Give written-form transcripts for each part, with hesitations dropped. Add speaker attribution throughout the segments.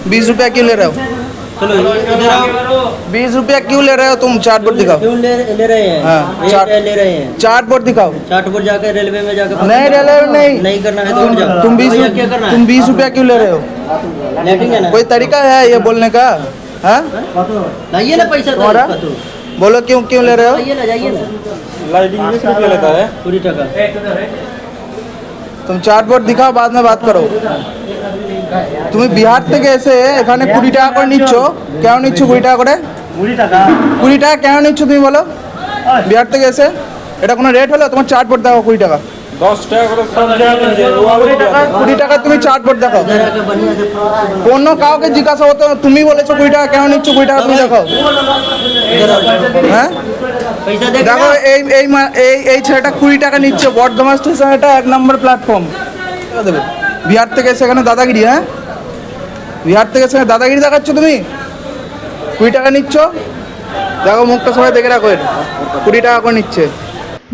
Speaker 1: ₹20 क्यों ले रहे हो?
Speaker 2: चलो इधर आओ।
Speaker 1: 20 रुपया क्यों ले रहे हो तुम? चार्ट बोर्ड दिखाओ।
Speaker 2: क्यों ले रहे हैं?
Speaker 1: हाँ,
Speaker 2: चार्ट ले रहे हैं।
Speaker 1: चार्ट बोर्ड दिखाओ।
Speaker 2: चार्ट पर जाकर रेलवे में जाकर
Speaker 1: नहीं रेलवे नहीं
Speaker 2: करना है तो जाओ।
Speaker 1: तुम
Speaker 2: क्या करना है?
Speaker 1: तुम 20 रुपया क्यों ले रहे हो?
Speaker 2: लेटिंग है ना?
Speaker 1: कोई तरीका है ये बोलने का? हाँ
Speaker 2: लाइए ना पैसा
Speaker 1: तुम्हारा? बोलो क्यों क्यों ले रहे हो?
Speaker 2: जाइए ना, जाइए ना।
Speaker 3: लाइटिंग 20 रुपया लेता है।
Speaker 2: 20 টাকা।
Speaker 1: तुम चार्ट बोर्ड दिखाओ, बाद में बात करो। তুমি বিহার থেকে এসে এখানে 20 টাকা করে নিচ্ছ, কেন নিচ্ছ 20 টাকা করে?
Speaker 2: 20 টাকা।
Speaker 1: 20 টাকা কেন নিচ্ছ তুমি বলো? বিহার থেকে এসে এটা কোনো রেট হলো? তোমার চার্ট বোর্ড দেখো 20 টাকা।
Speaker 3: 10 টাকা করে সব জায়গায় নিয়ে যায়।
Speaker 1: 20 টাকা তুমি চার্ট বোর্ড দেখো।
Speaker 2: इधर आके बढ़िया से
Speaker 1: কোনো কাউকে জিজ্ঞাসা হতো তুমি বলেছো 20 টাকা কেন নিচ্ছ? 20 টাকা তুমি দেখো।
Speaker 2: इधर आओ।
Speaker 1: হ্যাঁ
Speaker 2: पैसा देख
Speaker 1: দেখো এই ছেলেটা 20 টাকা নিচ্ছে। বর্ধমান স্টেশন এটা 1 নম্বর প্ল্যাটফর্ম। দেবে বিহার থেকে এসে এখানে দাদাগিরি। হ্যাঁ বিহার থেকে এসে দাদাগিরি দেখাচ্ছ তুমি? 20 টাকা নিচ্ছ, দেখো মুখটা সবাই দেখে রাখো। 20 টাকা করে নিচ্ছে।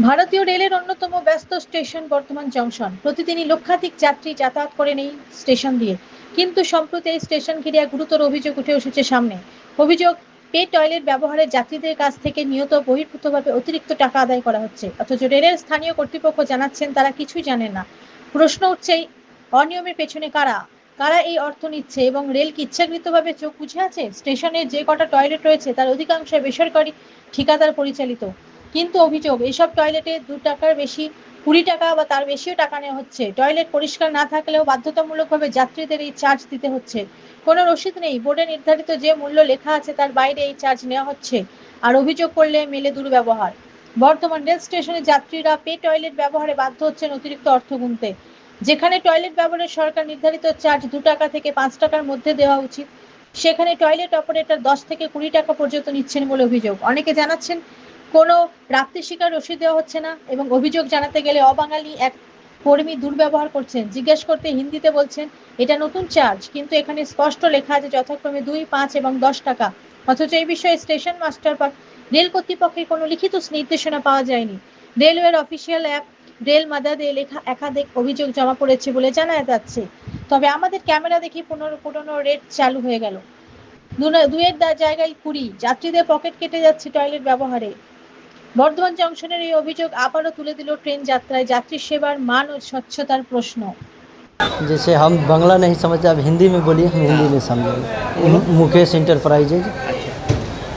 Speaker 4: ভারতীয় রেলের অন্যতম ব্যস্ত স্টেশন বর্ধমান জংশন। প্রতিদিনই লক্ষাধিক যাত্রী যাতায়াত করেন এই স্টেশন দিয়ে, কিন্তু সম্প্রতি এই স্টেশন ঘিরে এক গুরুতর অভিযোগ উঠে এসেছে সামনে। অভিযোগ, পে টয়লেট ব্যবহারে যাত্রীদের কাছ থেকে নিয়ত বহির্ভূতভাবে অতিরিক্ত টাকা আদায় করা হচ্ছে, অথচ রেলের স্থানীয় কর্তৃপক্ষ জানাচ্ছেন তারা কিছুই জানেন না। প্রশ্ন উঠছে, এই অনিয়মের পেছনে কারা কারা এই অর্থ নিচ্ছে এবং রেল কি ইচ্ছাকৃতভাবে চোখ বুঝে আছে? স্টেশনে যে কটা টয়লেট রয়েছে তার অধিকাংশ বেসরকারি ঠিকাদার পরিচালিত, কিন্তু অভিযোগ এইসব টয়লেটে 2 টাকার বেশি, 20 টাকা বা তার বেশিও টাকা নেওয়া হচ্ছে। টয়লেট পরিষ্কার না থাকলেও বাধ্যতামূলকভাবে যাত্রীদের এই চার্জ দিতে হচ্ছে। কোনো রসিদ নেই, বোর্ডে নির্ধারিত যে মূল্য লেখা আছে তার বাইরে এই চার্জ নেওয়া হচ্ছে। আর অভিযোগ করলে মেলে দুর্ব্যবহার। বর্তমান রেল স্টেশনে যাত্রীরা পে টয়লেট ব্যবহারে বাধ্য হচ্ছেন অতিরিক্ত অর্থ গুনতে। যেখানে টয়লেট ব্যবহারের সরকার নির্ধারিত চার্জ 2 টাকা থেকে 5 টাকার মধ্যে দেওয়া উচিত, সেখানে টয়লেট অপারেটর 10 থেকে 20 টাকা পর্যন্ত নিচ্ছেন বলে অভিযোগ। অনেকে জানাচ্ছেন কোনো প্রাপ্তি স্বীকার রসিদ দেওয়া হচ্ছে না এবং অভিযোগ জানাতে গেলে অবাঙালি এক কর্মী দুর্ব্যবহার করছেন। জিজ্ঞেস করতে হিন্দিতে বলছেন এটা নতুন চার্জ, কিন্তু এখানে স্পষ্ট লেখা আছে যথাক্রমে 2, 5 এবং 10 টাকা। অথচ এই বিষয়ে স্টেশন মাস্টার বা রেল কর্তৃপক্ষের কোনো লিখিত নির্দেশনা পাওয়া যায়নি। রেলওয়ের অফিসিয়াল অ্যাপ রেল মাদারে লেখা একাধিক অভিযোগ জমা পড়েছে বলে জানা যাচ্ছে। তবে আমাদের ক্যামেরা দেখি পুরনো রেট চালু হয়ে গেল। দুয়ের জায়গায় 20, যাত্রীদের পকেট কেটে যাচ্ছে টয়লেট ব্যবহারে। বর্ধমান জংশনের এই অভিযোগ আবারও তুলে দিল ট্রেন যাত্রায় যাত্রী সেবার মান ও স্বচ্ছতার প্রশ্ন।
Speaker 2: जैसे हम बांग्ला नहीं समझते, आप हिंदी में बोलिए, हम हिंदी में समझेंगे। मुकेश इंटरप्राइजेज।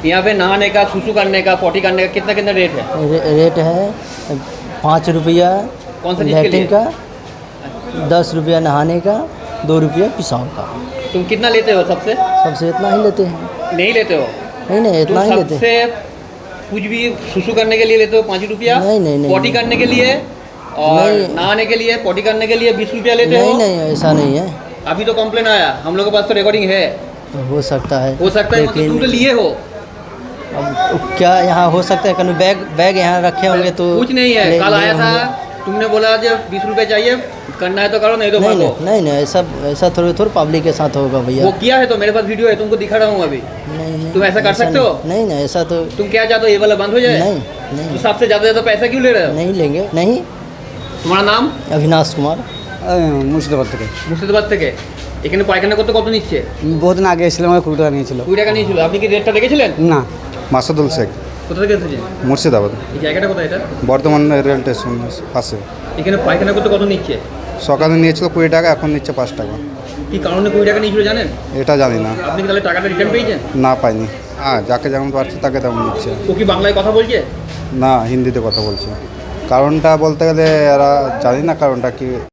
Speaker 5: यहाँ पे नहाने का, सुसु करने का, पॉटी करने का कितना कितना रेट है?
Speaker 2: रेट है 5 रुपया
Speaker 5: कौन सा चीज़ के
Speaker 2: लैट्रिन
Speaker 5: लिए?
Speaker 2: का, 10 रुपया नहाने का, 2 रुपया पेशाब का।
Speaker 5: तुम कितना लेते हो सबसे?
Speaker 2: सबसे इतना ही लेते हैं।
Speaker 5: नहीं लेते हो?
Speaker 2: नहीं इतना ही लेते हैं।
Speaker 5: सबसे कुछ भी सुसु करने के लिए लेते हो 5 रुपया?
Speaker 2: नहीं,
Speaker 5: पॉटी करने के लिए और नहाने के लिए, पॉटी करने के लिए 20 रुपया लेते हो?
Speaker 2: नहीं ऐसा नहीं है।
Speaker 5: अभी तो कंप्लेन आया, हम लोग के पास तो रिकॉर्डिंग है।
Speaker 2: तो हो सकता है
Speaker 5: मतलब तुम तो लिए हो।
Speaker 2: अब क्या यहाँ हो सकता है, कहीं बैग यहाँ रखे होंगे तो
Speaker 5: कुछ नहीं है। कल आया था, तुमने बोला जब 20 रुपया चाहिए, करना है तो करो, नहीं तो भागो।
Speaker 2: नहीं ऐसा थोड़ा पब्लिक के साथ होगा भैया।
Speaker 5: वो किया है तो मेरे पास वीडियो है, तुमको दिखा रहा हूँ अभी।
Speaker 2: नहीं
Speaker 5: तुम ऐसा कर सकते हो?
Speaker 2: नहीं ऐसा तो
Speaker 5: तुम क्या चाहते हो, ये वाला बंद हो जाए?
Speaker 2: नहीं
Speaker 5: तो सबसे ज़्यादा पैसा क्यों ले रहे हो?
Speaker 2: नहीं लेंगे। नहीं।
Speaker 5: তোমার নাম?
Speaker 2: अविनाश कुमार।
Speaker 6: মুর্শিদাবাদ থেকে।
Speaker 5: মুর্শিদাবাদ থেকে। এখানে পায়খানা করতে কত নিচ্ছে?
Speaker 6: বহুদিন আগে এসেছিলাম, আমার 20 টাকা নিয়েছিল।
Speaker 5: 20 টাকা নিয়েছিল। আপনি কি রেটটা দেখেছিলেন?
Speaker 6: না।
Speaker 7: মাসুদুল শেখ,
Speaker 5: কোথা থেকে এসেছেন?
Speaker 7: মুর্শিদাবাদ।
Speaker 5: এই জায়গাটা কোথায় এটা?
Speaker 7: বর্ধমান রেল স্টেশন পাশে।
Speaker 5: এখানে পায়খানা করতে কত নিচ্ছে?
Speaker 7: সকালে নিয়েছিল 20 টাকা, এখন নিচ্ছে 5 টাকা।
Speaker 5: কি কারণে 20 টাকা নিয়েছিল জানেন?
Speaker 7: এটা জানি না।
Speaker 5: আপনি কি তাহলে টাকাটা রিটার্ন পেয়েছেন?
Speaker 7: না পাইনি। হ্যাঁ, যাকে যেমন পারছে তাকে তেমন নিচ্ছে।
Speaker 5: ও কি বাংলায় কথা বলছে?
Speaker 7: না, হিন্দিতে কথা বলছে। কারণটা বলতে গেলে এরা জানি না কারণটা কি।